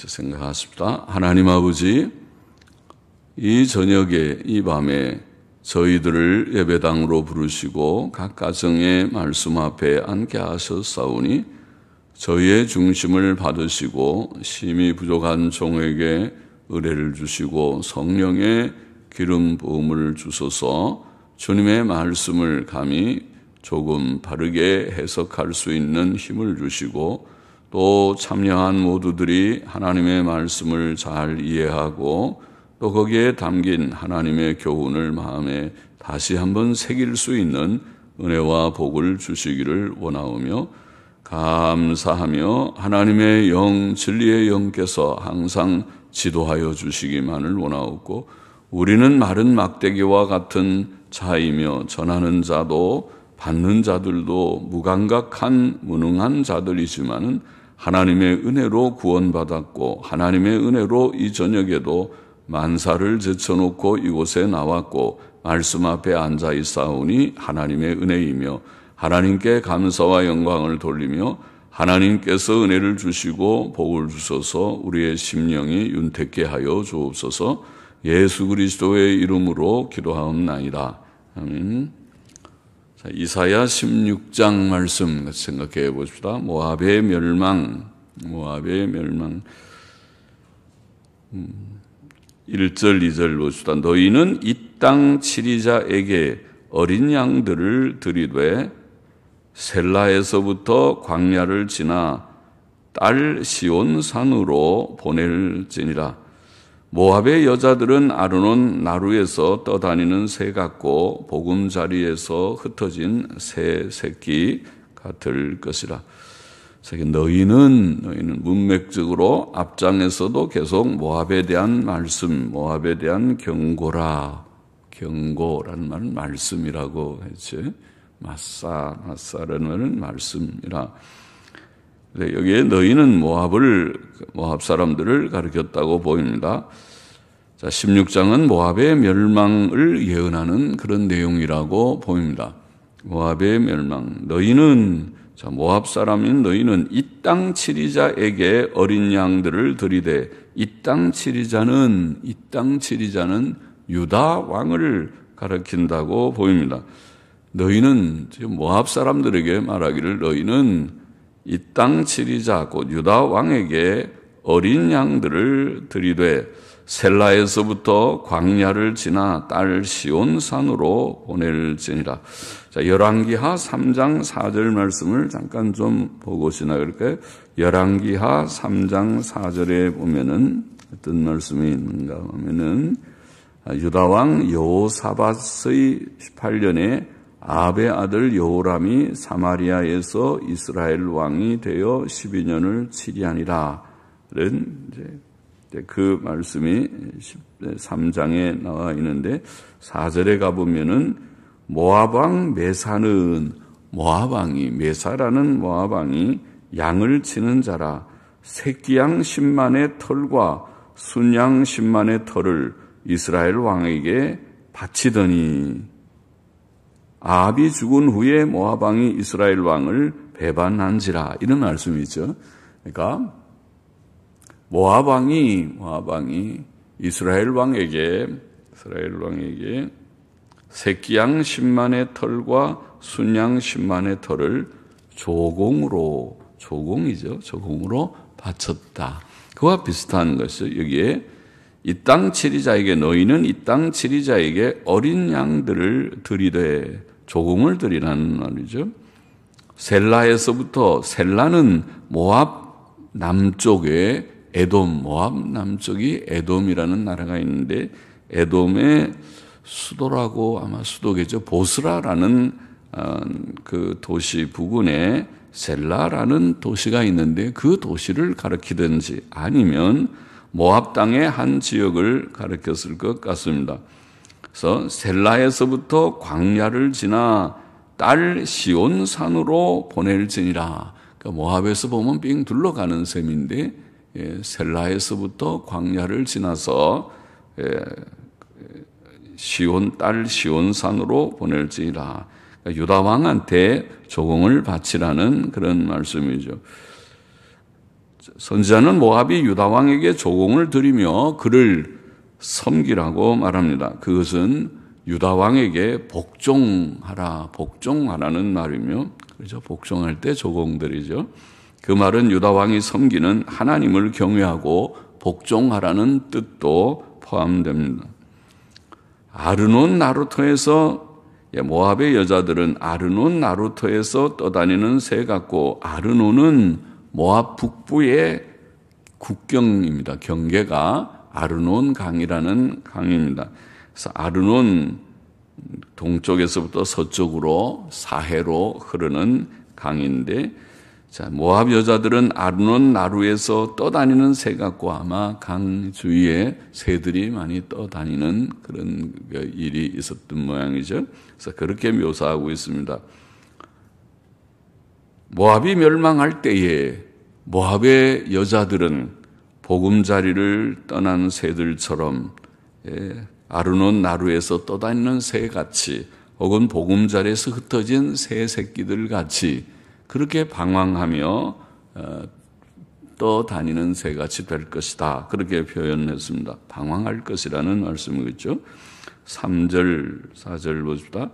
생각하십시다. 하나님 아버지, 이 저녁에, 이 밤에 저희들을 예배당으로 부르시고 각 가정의 말씀 앞에 앉게 하셨사오니 저희의 중심을 받으시고 심히 부족한 종에게 은혜를 주시고 성령의 기름 부음을 주소서. 주님의 말씀을 감히 조금 바르게 해석할 수 있는 힘을 주시고 또 참여한 모두들이 하나님의 말씀을 잘 이해하고 또 거기에 담긴 하나님의 교훈을 마음에 다시 한번 새길 수 있는 은혜와 복을 주시기를 원하오며 감사하며 하나님의 영, 진리의 영께서 항상 지도하여 주시기만을 원하옵고 우리는 마른 막대기와 같은 자이며 전하는 자도 받는 자들도 무감각한 무능한 자들이지만은 하나님의 은혜로 구원받았고 하나님의 은혜로 이 저녁에도 만사를 제쳐놓고 이곳에 나왔고 말씀 앞에 앉아 있사오니 하나님의 은혜이며 하나님께 감사와 영광을 돌리며 하나님께서 은혜를 주시고 복을 주셔서 우리의 심령이 윤택케 하여 주옵소서. 예수 그리스도의 이름으로 기도하옵나이다. 아멘. 자, 이사야 16장 말씀 생각해 봅시다. 모압의 멸망. 1절, 2절 봅시다. 너희는 이 땅 치리자에게 어린 양들을 드리되 셀라에서부터 광야를 지나 딸 시온 산으로 보낼지니라. 모압의 여자들은 아르논 나루에서 떠다니는 새 같고 보금자리에서 흩어진 새 새끼 같을 것이라. 너희는 문맥적으로 앞장에서도 계속 모압에 대한 말씀, 모압에 대한 경고라는 말은 말씀이라고 했지. 마사라는 말은 말씀이라. 여기에 너희는 모압 사람들을 가리켰다고 보입니다. 자, 16장은 모압의 멸망을 예언하는 그런 내용이라고 보입니다. 모압의 멸망. 모압 사람인 너희는 이 땅 치리자에게 어린 양들을 드리되 이 땅 치리자는 유다 왕을 가리킨다고 보입니다. 너희는 모압 사람들에게 말하기를 너희는 이 땅 치리자 곧 유다 왕에게 어린 양들을 드리되 셀라에서부터 광야를 지나 딸 시온 산으로 보낼지니라. 자, 열왕기하 3장 4절 말씀을 잠깐 좀 보고 지나갈까요? 열왕기하 3장 4절에 보면은 어떤 말씀이 있는가 하면은 유다 왕 여호사밧의 18년에 아합의 아들 여호람이 사마리아에서 이스라엘 왕이 되어 12년을 치리하니라. 그 말씀이 3장에 나와 있는데 4절에 가보면은 모압 왕 메사는 메사라는 모압 왕이 양을 치는 자라. 새끼양 10만의 털과 순양 10만의 털을 이스라엘 왕에게 바치더니 아합이 죽은 후에 모압 왕이 이스라엘 왕을 배반한지라. 이런 말씀이죠. 그러니까 모압 왕이 이스라엘 왕에게 새끼양 10만의 털과 순양 10만의 털을 조공으로 바쳤다. 그와 비슷한 것이 여기에 이 땅 치리자에게 너희는 이 땅 치리자에게 어린 양들을 드리되 조공을 드리라는 말이죠. 셀라에서부터 셀라는 모압 남쪽에 모압 남쪽이 에돔이라는 나라가 있는데 에돔의 수도라고 아마 수도겠죠. 보스라라는 그 도시 부근에 셀라라는 도시가 있는데 그 도시를 가리키든지 아니면 모압 땅의 한 지역을 가리켰을 것 같습니다. 그래서 셀라에서부터 광야를 지나 딸 시온 산으로 보낼지니라. 그러니까 모압에서 보면 빙 둘러가는 셈인데 셀라에서부터 광야를 지나서 딸 시온 산으로 보낼지니라. 그러니까 유다 왕한테 조공을 바치라는 그런 말씀이죠. 선지자는 모압이 유다 왕에게 조공을 드리며 그를 섬기라고 말합니다. 그것은 유다 왕에게 복종하라는 말이며, 그렇죠? 복종할 때 조공드리죠. 그 말은 유다 왕이 섬기는 하나님을 경외하고 복종하라는 뜻도 포함됩니다. 아르논 나루터에서, 모압의 여자들은 아르논 나루터에서 떠다니는 새 같고, 아르논은 모압 북부의 국경입니다. 경계가 아르논 강이라는 강입니다. 그래서 아르논 동쪽에서부터 서쪽으로 사해로 흐르는 강인데, 자, 모압 여자들은 아르논 나루에서 떠다니는 새 같고, 아마 강 주위에 새들이 많이 떠다니는 그런 일이 있었던 모양이죠. 그래서 그렇게 묘사하고 있습니다. 모압이 멸망할 때에 모압의 여자들은 보금자리를 떠난 새들처럼 아르논 나루에서 떠다니는 새같이, 혹은 보금자리에서 흩어진 새 새끼들 같이 그렇게 방황하며 떠다니는 새같이 될 것이다. 그렇게 표현했습니다. 방황할 것이라는 말씀이겠죠. 3절, 4절 보십시다.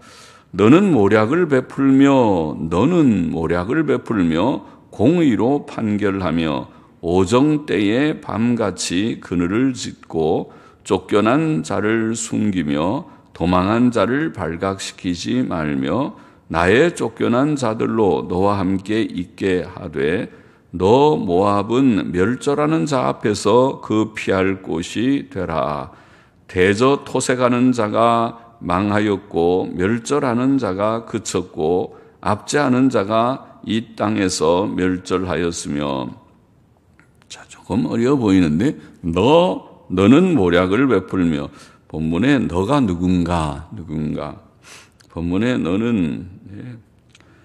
너는 모략을 베풀며 공의로 판결하며 오정 때에 밤같이 그늘을 짓고 쫓겨난 자를 숨기며 도망한 자를 발각시키지 말며 나의 쫓겨난 자들로 너와 함께 있게 하되 너 모압은 멸절하는 자 앞에서 그 피할 곳이 되라. 대저 토색하는 자가 망하였고 멸절하는 자가 그쳤고 압제하는 자가 이 땅에서 멸절하였으며. 자, 조금 어려워 보이는데 너는 모략을 베풀며, 본문에 너가 누군가 본문에 너는,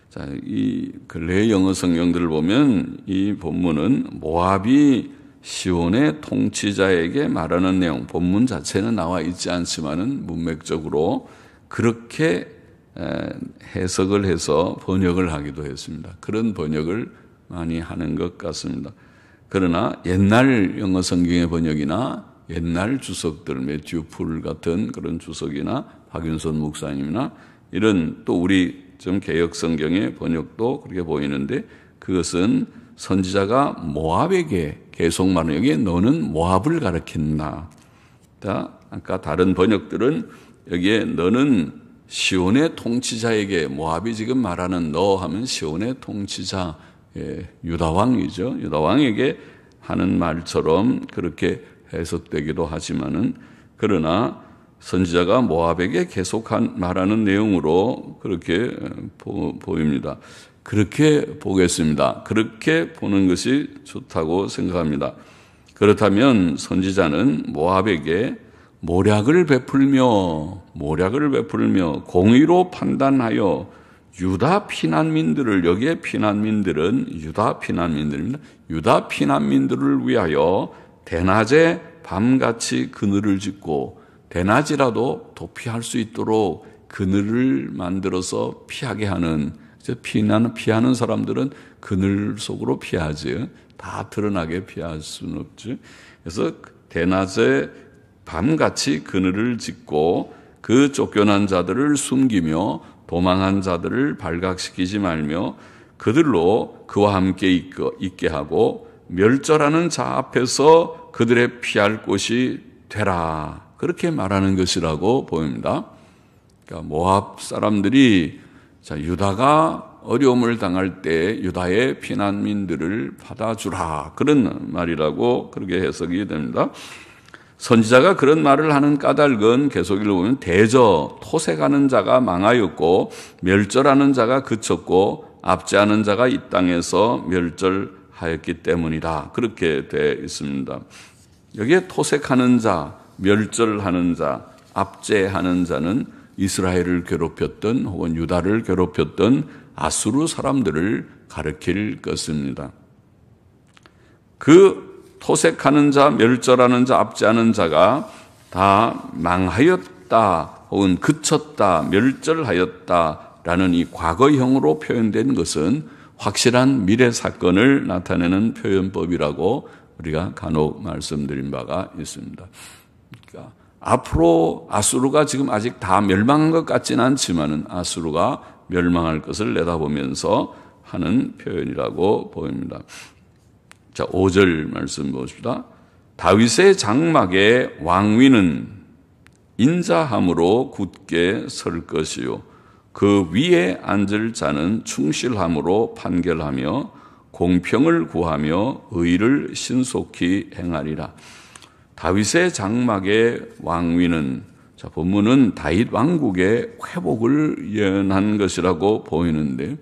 자, 이 근래 영어 성경들을 보면 이 본문은 모압이 시온의 통치자에게 말하는 내용, 본문 자체는 나와 있지 않지만은 문맥적으로 그렇게 해석을 해서 번역을 하기도 했습니다. 그런 번역을 많이 하는 것 같습니다. 그러나 옛날 영어 성경의 번역이나 옛날 주석들, 매튜 풀 같은 그런 주석이나 박윤선 목사님이나 이런, 또 우리 좀 개역 성경의 번역도 그렇게 보이는데, 그것은 선지자가 모압에게 계속 말하는, 여기에 너는 모압을 가리킨다. 아까 다른 번역들은 여기에 너는 시온의 통치자에게, 모압이 지금 말하는 너 하면 시온의 통치자, 유다 왕이죠. 유다 왕에게 하는 말처럼 그렇게 해석되기도 하지만은, 그러나 선지자가 모압에게 계속 말하는 내용으로 그렇게 보입니다. 그렇게 보겠습니다. 그렇게 보는 것이 좋다고 생각합니다. 그렇다면 선지자는 모압에게 모략을 베풀며 공의로 판단하여 유다 피난민들을, 여기에 피난민들은 유다 피난민들입니다. 유다 피난민들을 위하여 대낮에 밤같이 그늘을 짓고, 대낮이라도 도피할 수 있도록 그늘을 만들어서 피하게 하는, 피하는 사람들은 그늘 속으로 피하지, 다 드러나게 피할 수는 없지. 그래서 대낮에 밤같이 그늘을 짓고 그 쫓겨난 자들을 숨기며 도망한 자들을 발각시키지 말며 그들로 그와 함께 있게 하고 멸절하는 자 앞에서 그들의 피할 곳이 되라. 그렇게 말하는 것이라고 보입니다. 그러니까 모압 사람들이, 자, 유다가 어려움을 당할 때 유다의 피난민들을 받아주라, 그런 말이라고 그렇게 해석이 됩니다. 선지자가 그런 말을 하는 까닭은 계속 읽어보면 대저 토색하는 자가 망하였고 멸절하는 자가 그쳤고 압제하는 자가 이 땅에서 멸절하였기 때문이다. 그렇게 되어 있습니다. 여기에 토색하는 자, 멸절하는 자, 압제하는 자는 이스라엘을 괴롭혔던 혹은 유다를 괴롭혔던 아수르 사람들을 가리킬 것입니다. 그 토색하는 자, 멸절하는 자, 압제하는 자가 다 망하였다 혹은 그쳤다, 멸절하였다라는 이 과거형으로 표현된 것은 확실한 미래 사건을 나타내는 표현법이라고 우리가 간혹 말씀드린 바가 있습니다. 그러니까 앞으로 아수르가 지금 아직 다 멸망한 것 같지는 않지만은 아수르가 멸망할 것을 내다보면서 하는 표현이라고 보입니다. 자, 5절 말씀 보십시다. 다윗의 장막의 왕위는 인자함으로 굳게 설 것이요 그 위에 앉을 자는 충실함으로 판결하며 공평을 구하며 의를 신속히 행하리라. 다윗의 장막의 왕위는, 자, 본문은 다윗 왕국의 회복을 예언한 것이라고 보이는데,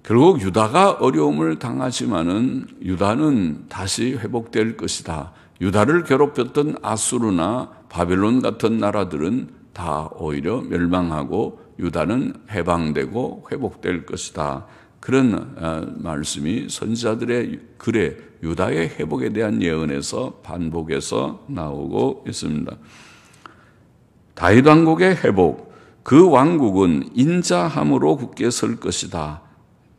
결국 유다가 어려움을 당하지만은 유다는 다시 회복될 것이다. 유다를 괴롭혔던 아수르나 바벨론 같은 나라들은 다 오히려 멸망하고 유다는 해방되고 회복될 것이다. 그런 말씀이 선지자들의 글에 유다의 회복에 대한 예언에서 반복해서 나오고 있습니다. 다윗 왕국의 회복, 그 왕국은 인자함으로 굳게 설 것이다.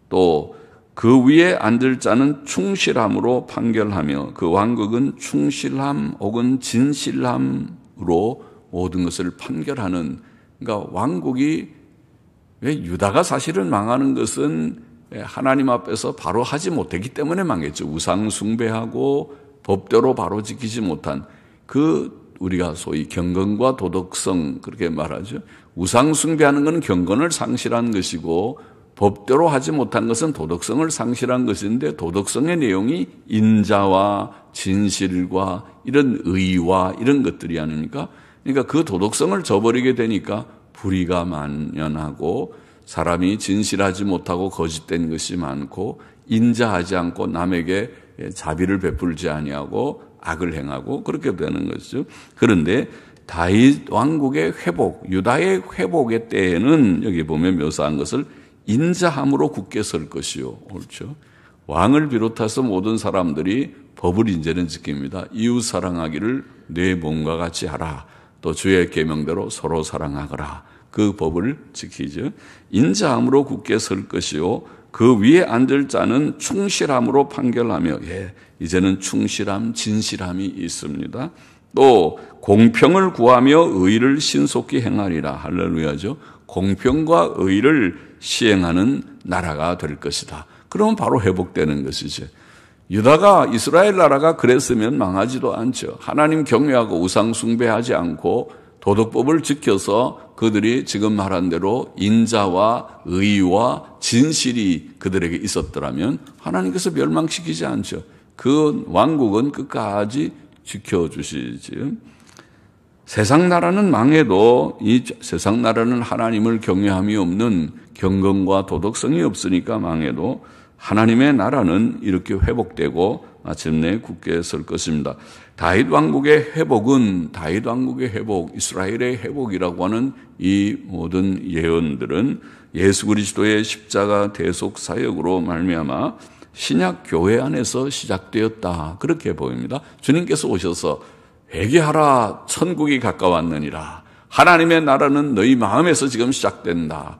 또 그 위에 앉을 자는 충실함으로 판결하며 그 왕국은 충실함 혹은 진실함으로 모든 것을 판결하는, 그러니까 왕국이, 왜 유다가 사실은 망하는 것은 하나님 앞에서 바로 하지 못했기 때문에 망했죠. 우상 숭배하고 법대로 바로 지키지 못한 그 우리가 소위 경건과 도덕성 그렇게 말하죠. 우상 숭배하는 것은 경건을 상실한 것이고 법대로 하지 못한 것은 도덕성을 상실한 것인데, 도덕성의 내용이 인자와 진실과 이런 의와 이런 것들이 아닙니까? 그러니까 그 도덕성을 저버리게 되니까 불의가 만연하고 사람이 진실하지 못하고 거짓된 것이 많고 인자하지 않고 남에게 자비를 베풀지 아니하고 악을 행하고 그렇게 되는 것이죠. 그런데 다윗 왕국의 회복, 유다의 회복의 때에는 여기 보면 묘사한 것을 인자함으로 굳게 설 것이요. 옳죠. 왕을 비롯해서 모든 사람들이 법을 이제는 지킵니다. 이웃 사랑하기를 내 몸과 같이 하라. 또 주의 계명대로 서로 사랑하거라. 그 법을 지키죠. 인자함으로 굳게 설 것이요 그 위에 앉을 자는 충실함으로 판결하며, 이제는 충실함, 진실함이 있습니다. 또 공평을 구하며 의를 신속히 행하리라. 할렐루야죠. 공평과 의를 시행하는 나라가 될 것이다. 그러면 바로 회복되는 것이죠. 유다가, 이스라엘 나라가 그랬으면 망하지도 않죠. 하나님 경외하고 우상 숭배하지 않고 도덕법을 지켜서 그들이 지금 말한 대로 인자와 의와 진실이 그들에게 있었더라면 하나님께서 멸망시키지 않죠. 그 왕국은 끝까지 지켜주시지요. 세상 나라는 망해도 이 세상 나라는 하나님을 경외함이 없는 경건과 도덕성이 없으니까 망해도 하나님의 나라는 이렇게 회복되고 마침내 굳게 설 것입니다. 다윗 왕국의 회복은, 다윗 왕국의 회복, 이스라엘의 회복이라고 하는 이 모든 예언들은 예수 그리스도의 십자가 대속 사역으로 말미암아 신약 교회 안에서 시작되었다. 그렇게 보입니다. 주님께서 오셔서 회개하라, 천국이 가까웠느니라. 하나님의 나라는 너희 마음에서 지금 시작된다.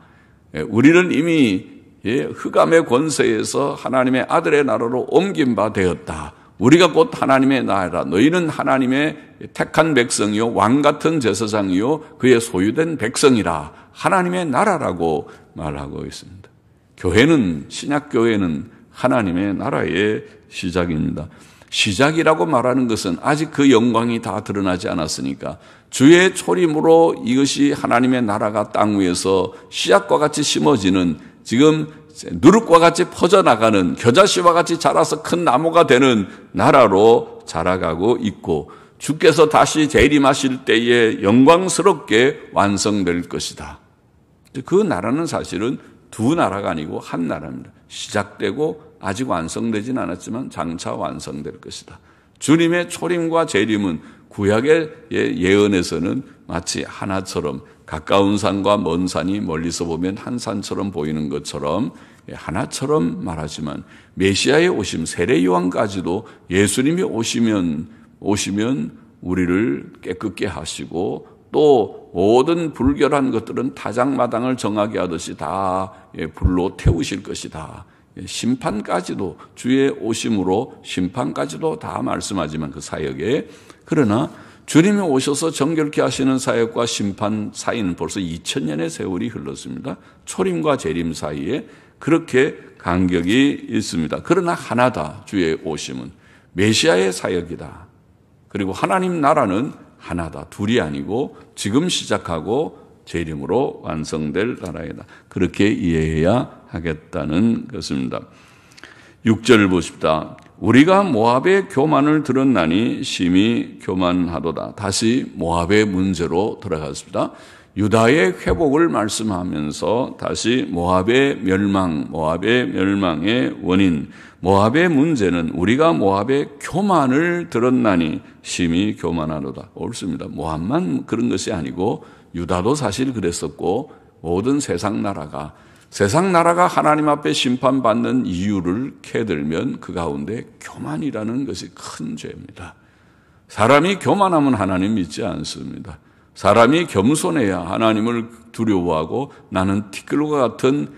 우리는 이미 흑암의 권세에서 하나님의 아들의 나라로 옮긴 바 되었다. 우리가 곧 하나님의 나라라. 너희는 하나님의 택한 백성이요 왕 같은 제사장이요 그의 소유된 백성이라. 하나님의 나라라고 말하고 있습니다. 교회는, 신약 교회는 하나님의 나라의 시작입니다. 시작이라고 말하는 것은 아직 그 영광이 다 드러나지 않았으니까 주의 초림으로 이것이 하나님의 나라가 땅 위에서 씨앗과 같이 심어지는, 지금 누룩과 같이 퍼져나가는, 겨자씨와 같이 자라서 큰 나무가 되는 나라로 자라가고 있고, 주께서 다시 재림하실 때에 영광스럽게 완성될 것이다. 그 나라는 사실은 두 나라가 아니고 한 나라입니다. 시작되고 아직 완성되진 않았지만 장차 완성될 것이다. 주님의 초림과 재림은 구약의 예언에서는 마치 하나처럼, 가까운 산과 먼 산이 멀리서 보면 한 산처럼 보이는 것처럼 하나처럼 말하지만, 메시아의 오심, 세례 요한까지도 예수님이 오시면 우리를 깨끗게 하시고 또 모든 불결한 것들은 타작마당을 정하게 하듯이 다 불로 태우실 것이다. 심판까지도 주의 오심으로 심판까지도 다 말씀하지만 그 사역에 그러나 주님이 오셔서 정결케 하시는 사역과 심판 사이는 벌써 2000년의 세월이 흘렀습니다. 초림과 재림 사이에 그렇게 간격이 있습니다. 그러나 하나다. 주의 오심은 메시아의 사역이다. 그리고 하나님 나라는 하나다. 둘이 아니고 지금 시작하고 재림으로 완성될 나라이다. 그렇게 이해해야 하겠다는 것입니다. 6절을 보십시다. 우리가 모압의 교만을 들었나니 심히 교만하도다. 다시 모압의 문제로 들어갔습니다. 유다의 회복을 말씀하면서 다시 모압의 멸망의 원인, 모압의 문제는 우리가 모압의 교만을 들었나니 심히 교만하도다. 옳습니다. 모압만 그런 것이 아니고 유다도 사실 그랬었고 모든 세상 나라가 하나님 앞에 심판받는 이유를 캐들면 그 가운데 교만이라는 것이 큰 죄입니다. 사람이 교만하면 하나님 믿지 않습니다. 사람이 겸손해야 하나님을 두려워하고 나는 티끌과 같은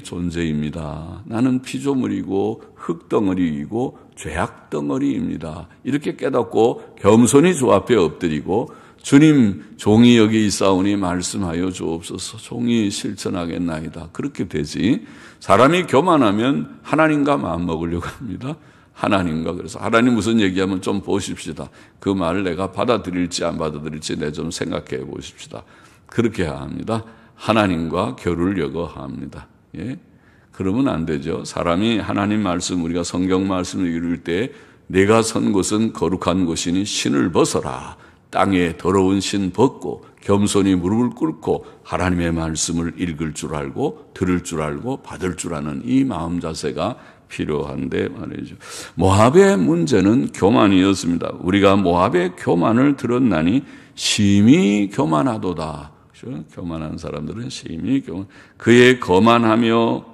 존재입니다. 나는 피조물이고 흙덩어리이고 죄악덩어리입니다. 이렇게 깨닫고 겸손히 주 앞에 엎드리고 주님 종이 여기 있사오니 말씀하여 주옵소서. 종이 실천하겠나이다. 그렇게 되지. 사람이 교만하면 하나님과 마음먹으려고 합니다. 하나님과. 그래서 하나님 무슨 얘기하면 좀 보십시다. 그 말을 내가 받아들일지 안 받아들일지 내 좀 생각해 보십시다. 그렇게 합니다. 하나님과 교를 여거합니다. 예? 그러면 안 되죠. 사람이 하나님 말씀, 우리가 성경 말씀을 읽을 때 내가 선 곳은 거룩한 곳이니 신을 벗어라. 땅에 더러운 신 벗고 겸손히 무릎을 꿇고 하나님의 말씀을 읽을 줄 알고 들을 줄 알고 받을 줄 아는 이 마음 자세가 필요한데 말이죠. 모압의 문제는 교만이었습니다. 우리가 모압의 교만을 들었나니 심히 교만하도다. 그렇죠? 교만한 사람들은 심히 그의 교만하며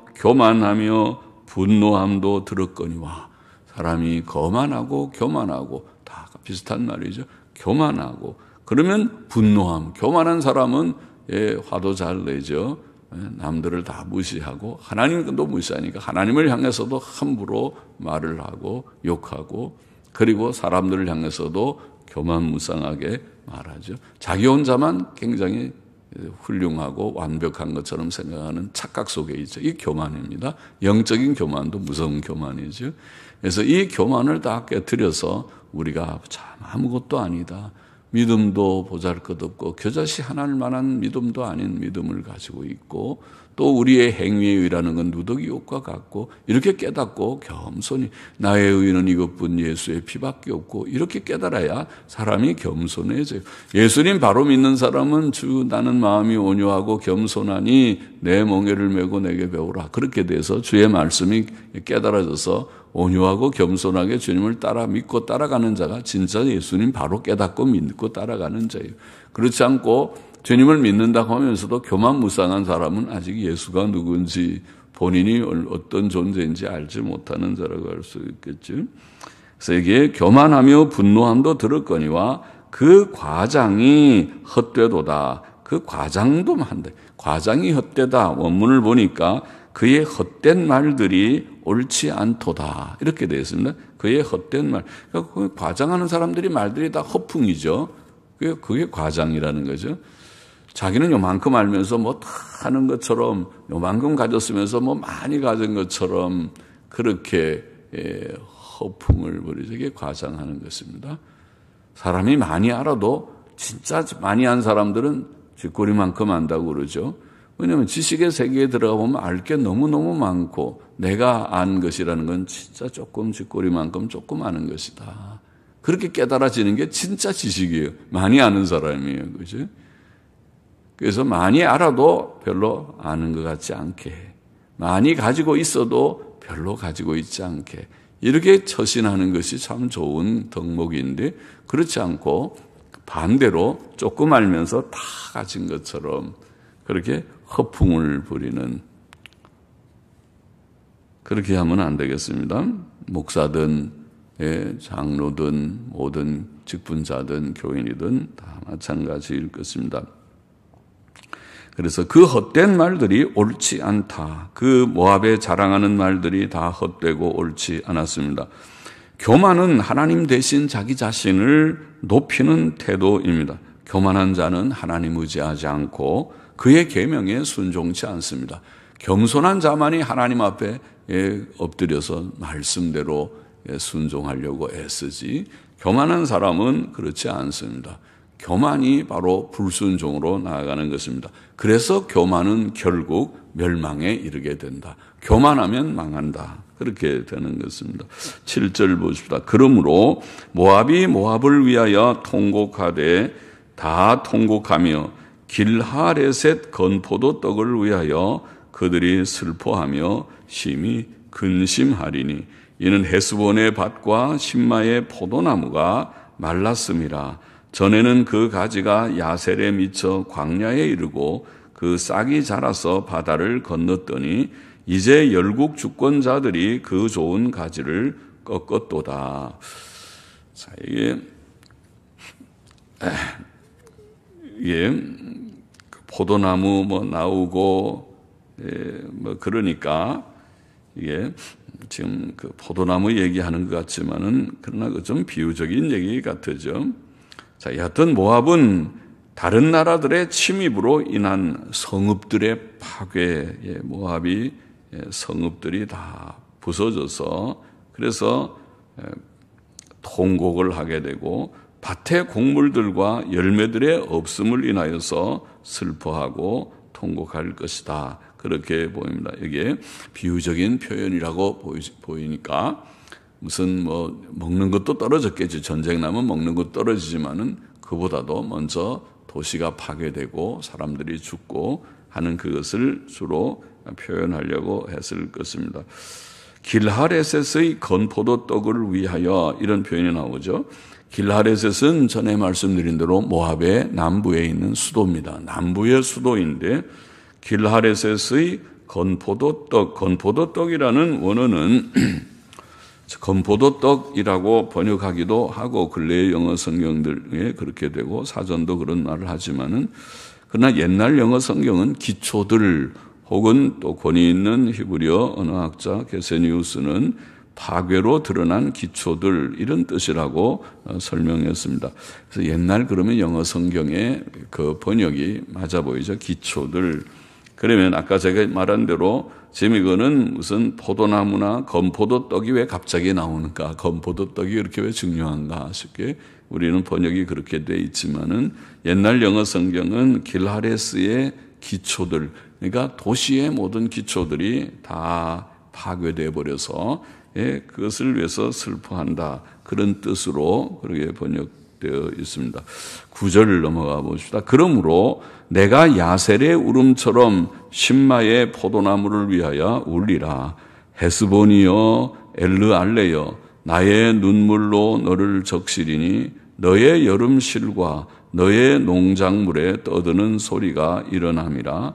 분노함도 들었거니와. 사람이 거만하고 교만하고 다 비슷한 말이죠. 교만하고 그러면 분노함. 교만한 사람은 화도 잘 내죠. 남들을 다 무시하고 하나님도 무시하니까 하나님을 향해서도 함부로 말을 하고 욕하고 그리고 사람들을 향해서도 교만무쌍하게 말하죠. 자기 혼자만 굉장히 훌륭하고 완벽한 것처럼 생각하는 착각 속에 있죠. 이 교만입니다. 영적인 교만도 무서운 교만이죠. 그래서 이 교만을 다 깨트려서 우리가 참 아무것도 아니다. 믿음도 보잘것없고 겨자씨 하나일 만한 믿음도 아닌 믿음을 가지고 있고 또 우리의 행위에 의라는 건 누더기 옷과 같고 이렇게 깨닫고 겸손히 나의 의는 이것뿐 예수의 피밖에 없고 이렇게 깨달아야 사람이 겸손해져요. 예수님 바로 믿는 사람은 주 나는 마음이 온유하고 겸손하니 내 멍에를 메고 내게 배우라. 그렇게 돼서 주의 말씀이 깨달아져서 온유하고 겸손하게 주님을 따라 믿고 따라가는 자가 진짜 예수님 바로 깨닫고 믿고 따라가는 자예요. 그렇지 않고 주님을 믿는다고 하면서도 교만무쌍한 사람은 아직 예수가 누군지 본인이 어떤 존재인지 알지 못하는 자라고 할 수 있겠죠. 그래서 이게 교만하며 분노함도 들었거니와 그 과장이 헛되도다. 그 과장도 한다. 과장이 헛되다. 원문을 보니까 그의 헛된 말들이 옳지 않도다. 이렇게 되어 있습니다. 그의 헛된 말. 그러니까 그 과장하는 사람들이 말들이 다 허풍이죠. 그게 과장이라는 거죠. 자기는 요만큼 알면서 뭐 다 하는 것처럼 요만큼 가졌으면서 뭐 많이 가진 것처럼 그렇게 허풍을 부리죠. 이게 과장하는 것입니다. 사람이 많이 알아도 진짜 많이 한 사람들은 쥐꼬리만큼 안다고 그러죠. 왜냐하면 지식의 세계에 들어가 보면 알 게 너무너무 많고 내가 안 것이라는 건 진짜 조금 쥐꼬리만큼 조금 아는 것이다. 그렇게 깨달아지는 게 진짜 지식이에요. 많이 아는 사람이에요. 그죠? 그래서 많이 알아도 별로 아는 것 같지 않게 많이 가지고 있어도 별로 가지고 있지 않게 이렇게 처신하는 것이 참 좋은 덕목인데 그렇지 않고 반대로 조금 알면서 다 가진 것처럼 그렇게 허풍을 부리는 그렇게 하면 안 되겠습니다. 목사든 장로든 모든 직분자든 교인이든 다 마찬가지일 것입니다. 그래서 그 헛된 말들이 옳지 않다. 그 모압에 자랑하는 말들이 다 헛되고 옳지 않았습니다. 교만은 하나님 대신 자기 자신을 높이는 태도입니다. 교만한 자는 하나님 의지하지 않고 그의 계명에 순종치 않습니다. 겸손한 자만이 하나님 앞에 엎드려서 말씀대로 순종하려고 애쓰지, 교만한 사람은 그렇지 않습니다. 교만이 바로 불순종으로 나아가는 것입니다. 그래서 교만은 결국 멸망에 이르게 된다. 교만하면 망한다. 그렇게 되는 것입니다. 7절 보십시다. 그러므로 모압이 모압을 위하여 통곡하되 다 통곡하며 길하레셋 건포도 떡을 위하여 그들이 슬퍼하며 심히 근심하리니 이는 헤스본의 밭과 신마의 포도나무가 말랐음이라. 전에는 그 가지가 야셀에 미쳐 광야에 이르고 그 싹이 자라서 바다를 건넜더니 이제 열국 주권자들이 그 좋은 가지를 꺾었도다. 자, 이게 포도나무 나오고 그러니까 이게 지금 그 포도나무 얘기하는 것 같지만은 그러나 좀 비유적인 얘기 같으죠. 자, 여하튼 모압은 다른 나라들의 침입으로 인한 성읍들의 파괴에 모압이 성읍들이 다 부서져서 그래서 통곡을 하게 되고 밭의 곡물들과 열매들의 없음을 인하여서 슬퍼하고 통곡할 것이다. 그렇게 보입니다. 이게 비유적인 표현이라고 보이니까 무슨 먹는 것도 떨어졌겠지. 전쟁 나면 먹는 것도 떨어지지만은 그보다도 먼저 도시가 파괴되고 사람들이 죽고 하는 그것을 주로 표현하려고 했을 것입니다. 길하레셋의 건포도 떡을 위하여 이런 표현이 나오죠. 길하레셋은 전에 말씀드린 대로 모압의 남부에 있는 수도입니다. 남부의 수도인데 길하레셋의 건포도떡이라는 원어는 건포도떡이라고 번역하기도 하고 근래의 영어 성경들에 그렇게 되고 사전도 그런 말을 하지만은 그러나 옛날 영어 성경은 기초들 혹은 또 권위 있는 히브리어 언어학자 게세니우스는 파괴로 드러난 기초들 이런 뜻이라고 설명했습니다. 그래서 옛날 그러면 영어 성경의 그 번역이 맞아 보이죠. 기초들. 그러면 아까 제가 말한 대로 지금 이거는 무슨 포도나무나 건포도떡이 왜 갑자기 나오는가, 건포도떡이 그렇게 왜 중요한가 싶게 우리는 번역이 그렇게 돼 있지만은 옛날 영어 성경은 길하레스의 기초들, 그러니까 도시의 모든 기초들이 다 파괴돼 버려서 그것을 위해서 슬퍼한다. 그런 뜻으로 그렇게 번역되어 있습니다. 9절 넘어가 봅시다. 그러므로 내가 야셀의 울음처럼 신마의 포도나무를 위하여 울리라. 헤스본이여 엘르알레여 나의 눈물로 너를 적시리니 너의 여름실과 너의 농작물에 떠드는 소리가 일어남이라.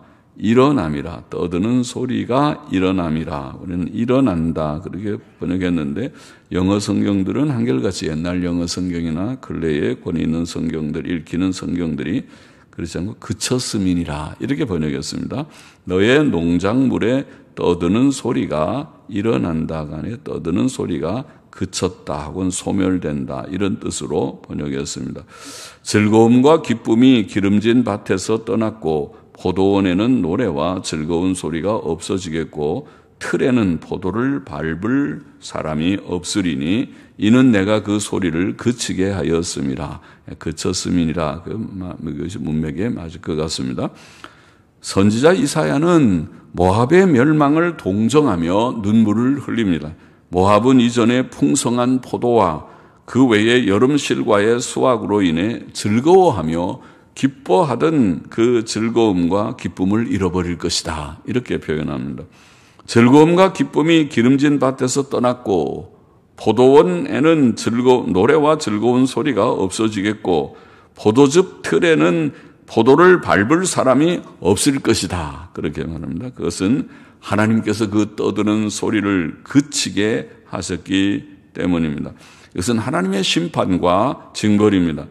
떠드는 소리가 일어남이라. 우리는 일어난다 그렇게 번역했는데 영어 성경들은 한결같이 옛날 영어 성경이나 근래에 권위 있는 성경들, 읽히는 성경들이 그렇지 않고 그쳤음이니라 이렇게 번역했습니다. 너의 농작물에 떠드는 소리가 일어난다가 아니라 떠드는 소리가 그쳤다 하고는 소멸된다 이런 뜻으로 번역했습니다. 즐거움과 기쁨이 기름진 밭에서 떠났고 포도원에는 노래와 즐거운 소리가 없어지겠고 틀에는 포도를 밟을 사람이 없으리니 이는 내가 그 소리를 그치게 하였음이라. 그쳤음이니라. 그것이 문맥에 맞을 것 같습니다. 선지자 이사야는 모압의 멸망을 동정하며 눈물을 흘립니다. 모압은 이전에 풍성한 포도와 그 외에 여름실과의 수확으로 인해 즐거워하며 기뻐하던 그 즐거움과 기쁨을 잃어버릴 것이다. 이렇게 표현합니다. 즐거움과 기쁨이 기름진 밭에서 떠났고 포도원에는 노래와 즐거운 소리가 없어지겠고 포도즙 틀에는 포도를 밟을 사람이 없을 것이다. 그렇게 말합니다. 그것은 하나님께서 그 떠드는 소리를 그치게 하셨기 때문입니다. 이것은 하나님의 심판과 징벌입니다.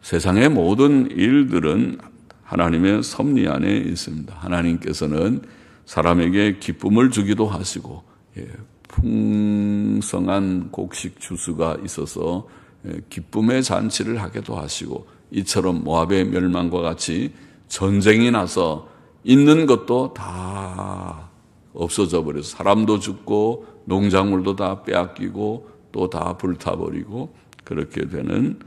세상의 모든 일들은 하나님의 섭리 안에 있습니다. 하나님께서는 사람에게 기쁨을 주기도 하시고 풍성한 곡식 주수가 있어서 기쁨의 잔치를 하기도 하시고, 이처럼 모압의 멸망과 같이 전쟁이 나서 있는 것도 다 없어져 버려서 사람도 죽고 농작물도 다 빼앗기고 또 다 불타버리고 그렇게 되는,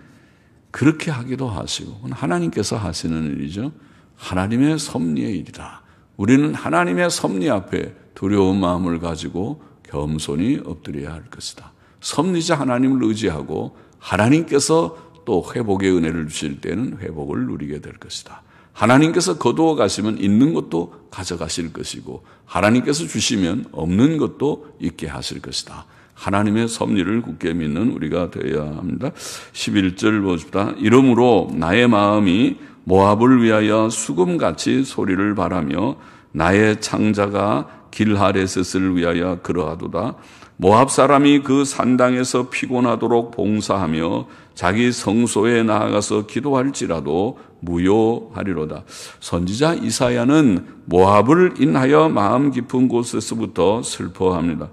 그렇게 하기도 하시고, 하나님께서 하시는 일이죠. 하나님의 섭리의 일이다. 우리는 하나님의 섭리 앞에 두려운 마음을 가지고 겸손히 엎드려야 할 것이다. 섭리자 하나님을 의지하고 하나님께서 또 회복의 은혜를 주실 때는 회복을 누리게 될 것이다. 하나님께서 거두어 가시면 있는 것도 가져가실 것이고, 하나님께서 주시면 없는 것도 있게 하실 것이다. 하나님의 섭리를 굳게 믿는 우리가 되어야 합니다. 11절 보십시다. 이러므로 나의 마음이 모압을 위하여 수금같이 소리를 바라며 나의 창자가 길하레셋을 위하여 그러하도다. 모압 사람이 그 산당에서 피곤하도록 봉사하며 자기 성소에 나아가서 기도할지라도 무효하리로다. 선지자 이사야는 모압을 인하여 마음 깊은 곳에서부터 슬퍼합니다.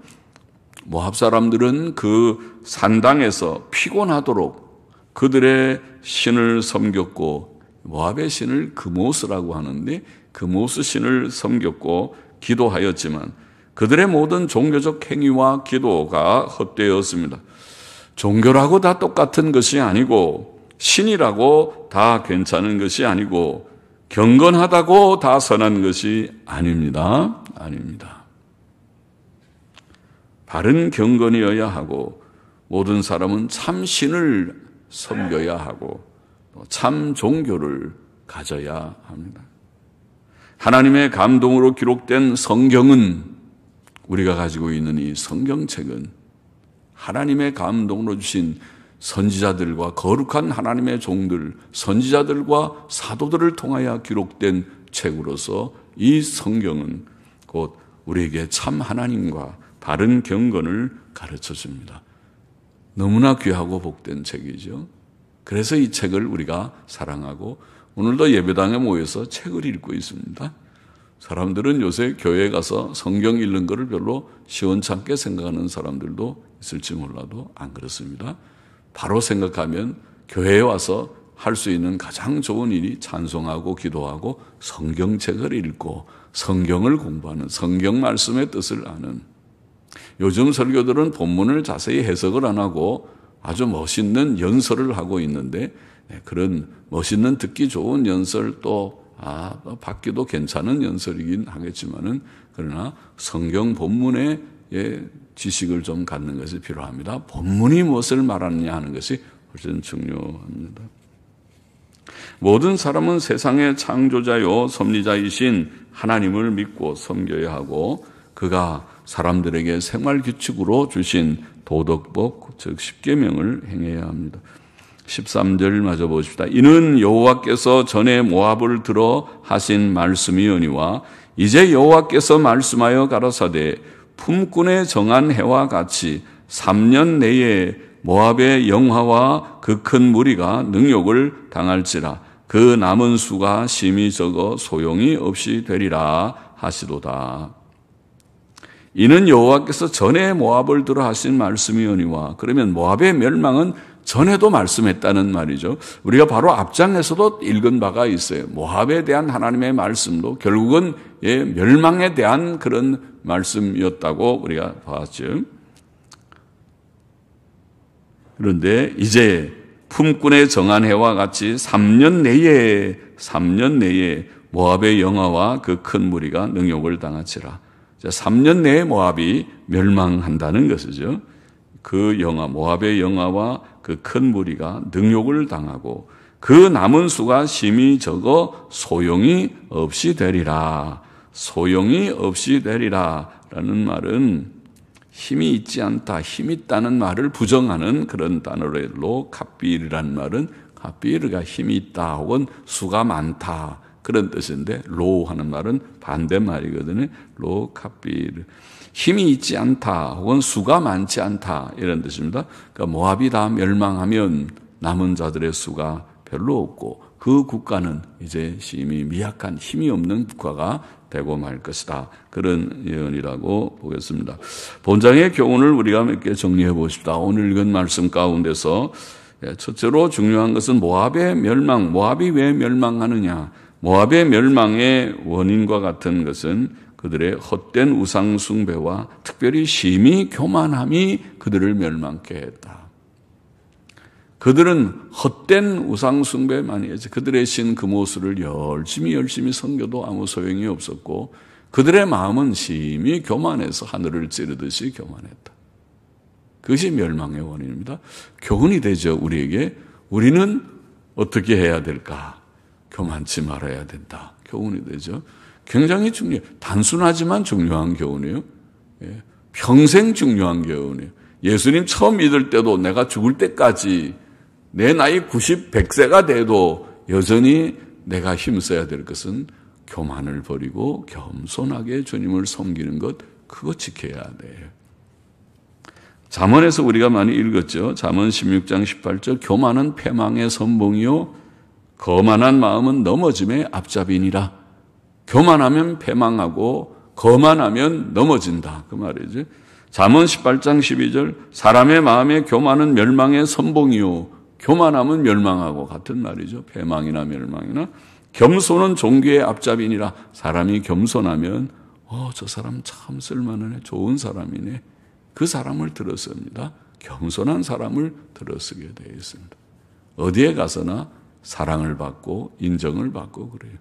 모압 사람들은 그 산당에서 피곤하도록 그들의 신을 섬겼고, 모압의 신을 그모스라고 하는데 그모스 신을 섬겼고 기도하였지만 그들의 모든 종교적 행위와 기도가 헛되었습니다. 종교라고 다 똑같은 것이 아니고, 신이라고 다 괜찮은 것이 아니고, 경건하다고 다 선한 것이 아닙니다. 아닙니다. 바른 경건이어야 하고, 모든 사람은 참 신을 섬겨야 하고, 참 종교를 가져야 합니다. 하나님의 감동으로 기록된 성경은, 우리가 가지고 있는 이 성경책은 하나님의 감동으로 주신 선지자들과 거룩한 하나님의 종들, 선지자들과 사도들을 통하여 기록된 책으로서 이 성경은 곧 우리에게 참 하나님과 바른 경건을 가르쳐 줍니다. 너무나 귀하고 복된 책이죠. 그래서 이 책을 우리가 사랑하고 오늘도 예배당에 모여서 책을 읽고 있습니다. 사람들은 요새 교회에 가서 성경 읽는 것을 별로 시원찮게 생각하는 사람들도 있을지 몰라도 안 그렇습니다. 바로 생각하면 교회에 와서 할 수 있는 가장 좋은 일이 찬송하고 기도하고 성경책을 읽고 성경을 공부하는, 성경 말씀의 뜻을 아는. 요즘 설교들은 본문을 자세히 해석을 안 하고 아주 멋있는 연설을 하고 있는데, 그런 멋있는 듣기 좋은 연설 또 받기도 괜찮은 연설이긴 하겠지만은, 그러나 성경 본문의 지식을 좀 갖는 것이 필요합니다. 본문이 무엇을 말하느냐 하는 것이 훨씬 중요합니다. 모든 사람은 세상의 창조자요 섭리자이신 하나님을 믿고 섬겨야 하고, 그가 사람들에게 생활 규칙으로 주신 도덕법, 즉 십계명을 행해야 합니다. 13절 마저 보십시다. 이는 여호와께서 전에 모압을 들어 하신 말씀이오니와 이제 여호와께서 말씀하여 가라사대 품꾼의 정한 해와 같이 3년 내에 모압의 영화와 그 큰 무리가 능욕을 당할지라. 그 남은 수가 심히 적어 소용이 없이 되리라 하시도다. 이는 여호와께서 전에 모압을 들어 하신 말씀이오니와, 그러면 모압의 멸망은 전에도 말씀했다는 말이죠. 우리가 바로 앞장에서도 읽은 바가 있어요. 모압에 대한 하나님의 말씀도 결국은 멸망에 대한 그런 말씀이었다고 우리가 봤죠. 그런데 이제 품꾼의 정한 해와 같이 3년 내에 모압의 영화와 그 큰 무리가 능욕을 당하치라. 3년 내에 모압이 멸망한다는 것이죠. 그 영화, 모압의 영화와 그 큰 무리가 능욕을 당하고 그 남은 수가 심히 적어 소용이 없이 되리라. 소용이 없이 되리라 라는 말은 힘이 있지 않다, 힘 있다는 말을 부정하는 그런 단어로, 갑비르라는 말은 갑비르가 힘이 있다 혹은 수가 많다, 그런 뜻인데 로 하는 말은 반대말이거든요. 로 카피르. 힘이 있지 않다 혹은 수가 많지 않다 이런 뜻입니다. 그러니까 모압이 다 멸망하면 남은 자들의 수가 별로 없고 그 국가는 이제 심히 미약한 힘이 없는 국가가 되고 말 것이다. 그런 예언이라고 보겠습니다. 본장의 교훈을 우리가 몇 개 정리해 보십시다. 오늘 읽은 말씀 가운데서 첫째로 중요한 것은 모압의 멸망, 모압이 왜 멸망하느냐. 모압의 멸망의 원인과 같은 것은 그들의 헛된 우상 숭배와 특별히 심히 교만함이 그들을 멸망케 했다. 그들은 헛된 우상 숭배 많이 했지. 그들의 신 그모스를 열심히 섬겨도 아무 소용이 없었고 그들의 마음은 심히 교만해서 하늘을 찌르듯이 교만했다. 그것이 멸망의 원인입니다. 교훈이 되죠, 우리에게. 우리는 어떻게 해야 될까? 교만치 말아야 된다. 교훈이 되죠. 굉장히 중요해요. 단순하지만 중요한 교훈이에요. 평생 중요한 교훈이에요. 예수님 처음 믿을 때도 내가 죽을 때까지 내 나이 90, 100세가 돼도 여전히 내가 힘써야 될 것은 교만을 버리고 겸손하게 주님을 섬기는 것, 그거 지켜야 돼요. 잠언에서 우리가 많이 읽었죠. 잠언 16장 18절 교만은 패망의 선봉이요 거만한 마음은 넘어짐의 앞잡이니라. 교만하면 패망하고 거만하면 넘어진다. 그 말이죠. 잠언 18장 12절 사람의 마음에 교만은 멸망의 선봉이요 교만하면 멸망하고 같은 말이죠. 패망이나 멸망이나. 겸손은 종교의 앞잡이니라. 사람이 겸손하면 저 사람 참 쓸만하네. 좋은 사람이네. 그 사람을 들어섭니다. 겸손한 사람을 들어서게 되어 있습니다. 어디에 가서나 사랑을 받고 인정을 받고 그래요.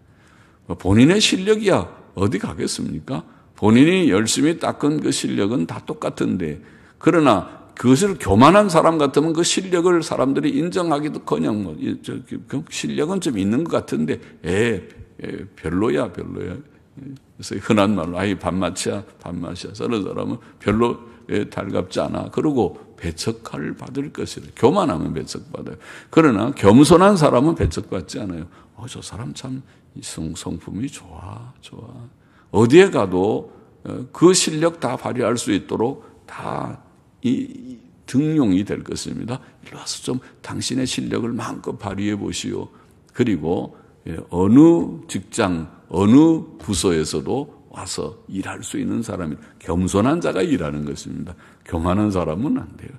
본인의 실력이야 어디 가겠습니까? 본인이 열심히 닦은 그 실력은 다 똑같은데 그러나 그것을 교만한 사람 같으면 그 실력을 사람들이 인정하기도 그냥 실력은 좀 있는 것 같은데 별로야. 그래서 흔한 말로 밥맛이야. 저런 사람은 별로 달갑지 않아. 그러고 배척을 받을 것이래. 교만하면 배척받아요. 그러나 겸손한 사람은 배척받지 않아요. 저 사람 참 성품이 좋아. 어디에 가도 그 실력 다 발휘할 수 있도록 다 등용이 될 것입니다. 이리 와서 좀 당신의 실력을 마음껏 발휘해 보시오. 그리고 어느 직장, 어느 부서에서도 와서 일할 수 있는 사람이 겸손한 자가 일하는 것입니다. 교만한 사람은 안 돼요.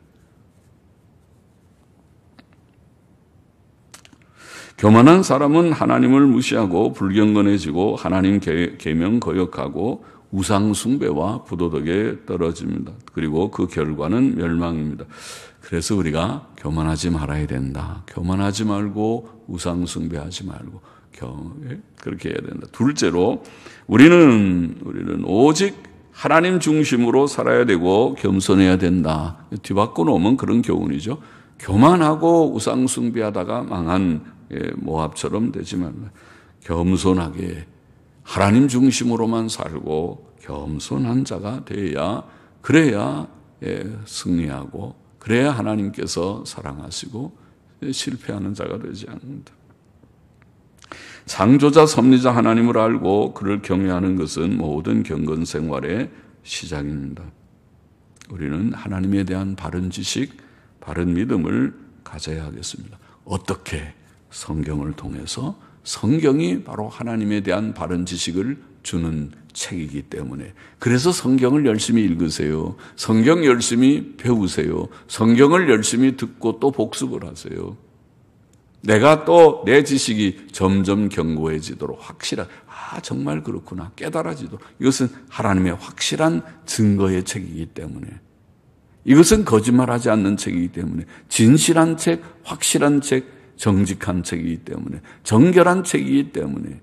교만한 사람은 하나님을 무시하고 불경건해지고 하나님 계명 거역하고 우상 숭배와 부도덕에 떨어집니다. 그리고 그 결과는 멸망입니다. 그래서 우리가 교만하지 말아야 된다. 교만하지 말고 우상 숭배하지 말고 그렇게 해야 된다. 둘째로 우리는 오직 하나님 중심으로 살아야 되고 겸손해야 된다. 뒤바꿔 놓으면 그런 교훈이죠. 교만하고 우상 숭배하다가 망한 모압처럼 되지 말라. 겸손하게 하나님 중심으로만 살고 겸손한 자가 되어야 그래야 승리하고 그래야 하나님께서 사랑하시고 실패하는 자가 되지 않는다. 창조자 섭리자 하나님을 알고 그를 경외하는 것은 모든 경건 생활의 시작입니다. 우리는 하나님에 대한 바른 지식, 바른 믿음을 가져야 하겠습니다. 어떻게? 성경을 통해서 성경이 바로 하나님에 대한 바른 지식을 주는 책이기 때문에 그래서 성경을 열심히 읽으세요. 성경 열심히 배우세요. 성경을 열심히 듣고 또 복습을 하세요. 내가 또 내 지식이 점점 견고해지도록 확실한 정말 그렇구나 깨달아지도록 이것은 하나님의 확실한 증거의 책이기 때문에 이것은 거짓말하지 않는 책이기 때문에 진실한 책, 확실한 책, 정직한 책이기 때문에 정결한 책이기 때문에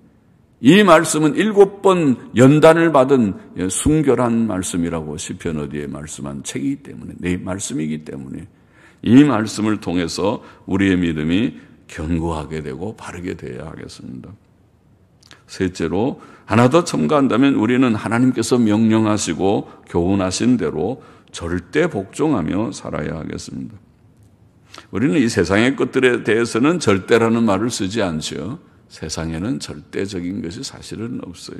이 말씀은 7번 연단을 받은 순결한 말씀이라고 시편 어디에 말씀한 책이기 때문에 내 말씀이기 때문에 이 말씀을 통해서 우리의 믿음이 견고하게 되고 바르게 되어야 하겠습니다. 셋째로 하나 더 첨가한다면 우리는 하나님께서 명령하시고 교훈하신 대로 절대 복종하며 살아야 하겠습니다. 우리는 이 세상의 것들에 대해서는 절대라는 말을 쓰지 않죠. 세상에는 절대적인 것이 사실은 없어요.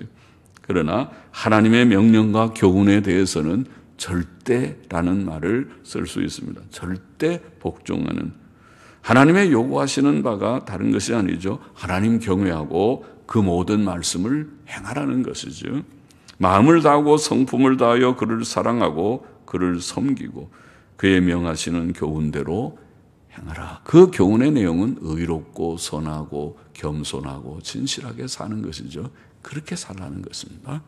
그러나 하나님의 명령과 교훈에 대해서는 절대라는 말을 쓸 수 있습니다. 절대 복종하는. 하나님의 요구하시는 바가 다른 것이 아니죠. 하나님 경외하고 그 모든 말씀을 행하라는 것이죠. 마음을 다하고 성품을 다하여 그를 사랑하고 그를 섬기고 그의 명하시는 교훈대로 행하라. 그 교훈의 내용은 의롭고 선하고 겸손하고 진실하게 사는 것이죠. 그렇게 살라는 것입니다.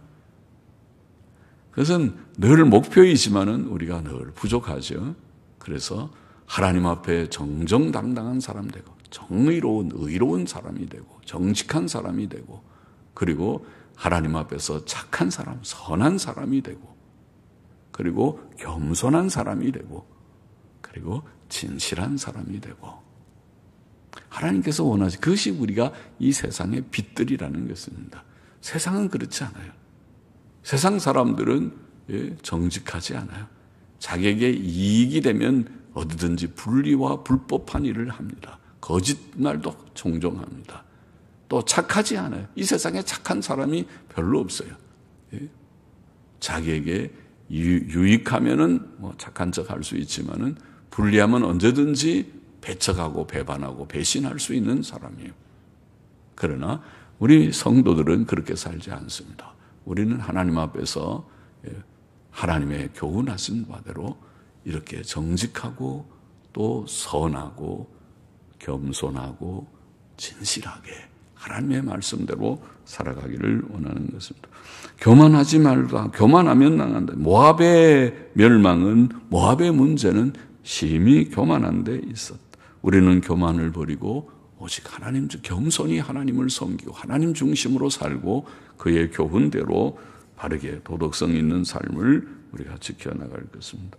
그것은 늘 목표이지만은 우리가 늘 부족하죠. 그래서 하나님 앞에 정정당당한 사람 되고 정의로운 의로운 사람이 되고 정직한 사람이 되고 그리고 하나님 앞에서 착한 사람, 선한 사람이 되고 그리고 겸손한 사람이 되고 그리고 진실한 사람이 되고 하나님께서 원하시 그것이 우리가 이 세상의 빛들이라는 것입니다. 세상은 그렇지 않아요. 세상 사람들은 정직하지 않아요. 자기에게 이익이 되면 어디든지 불리와 불법한 일을 합니다. 거짓말도 종종 합니다. 또 착하지 않아요. 이 세상에 착한 사람이 별로 없어요. 자기에게 유익하면은 뭐 착한 척 할 수 있지만은 불리하면 언제든지 배척하고 배반하고 배신할 수 있는 사람이에요. 그러나 우리 성도들은 그렇게 살지 않습니다. 우리는 하나님 앞에서 하나님의 교훈하신 바대로 이렇게 정직하고 또 선하고 겸손하고 진실하게 하나님의 말씀대로 살아가기를 원하는 것입니다. 교만하지 말라. 교만하면 나간다. 모압의 멸망은 모압의 문제는 심히 교만한 데 있었다. 우리는 교만을 버리고 오직 하나님 겸손히 하나님을 섬기고 하나님 중심으로 살고 그의 교훈대로 바르게 도덕성 있는 삶을 우리가 지켜나갈 것입니다.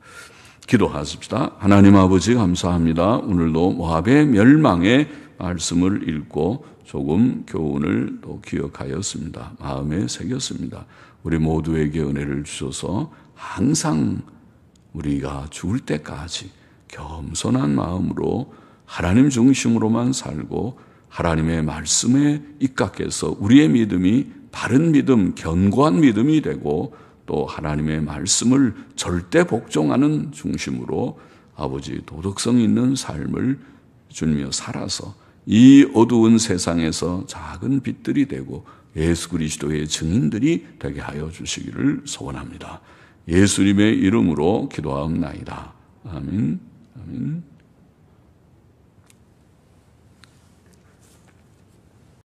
기도하십시다. 하나님 아버지 감사합니다. 오늘도 모압의 멸망의 말씀을 읽고 조금 교훈을 또 기억하였습니다. 마음에 새겼습니다. 우리 모두에게 은혜를 주셔서 항상 우리가 죽을 때까지 겸손한 마음으로 하나님 중심으로만 살고 하나님의 말씀에 입각해서 우리의 믿음이 바른 믿음, 견고한 믿음이 되고 또 하나님의 말씀을 절대 복종하는 중심으로 아버지 도덕성 있는 삶을 주님이여 살아서 이 어두운 세상에서 작은 빛들이 되고 예수 그리스도의 증인들이 되게 하여 주시기를 소원합니다. 예수님의 이름으로 기도하옵나이다. 아멘. 아멘.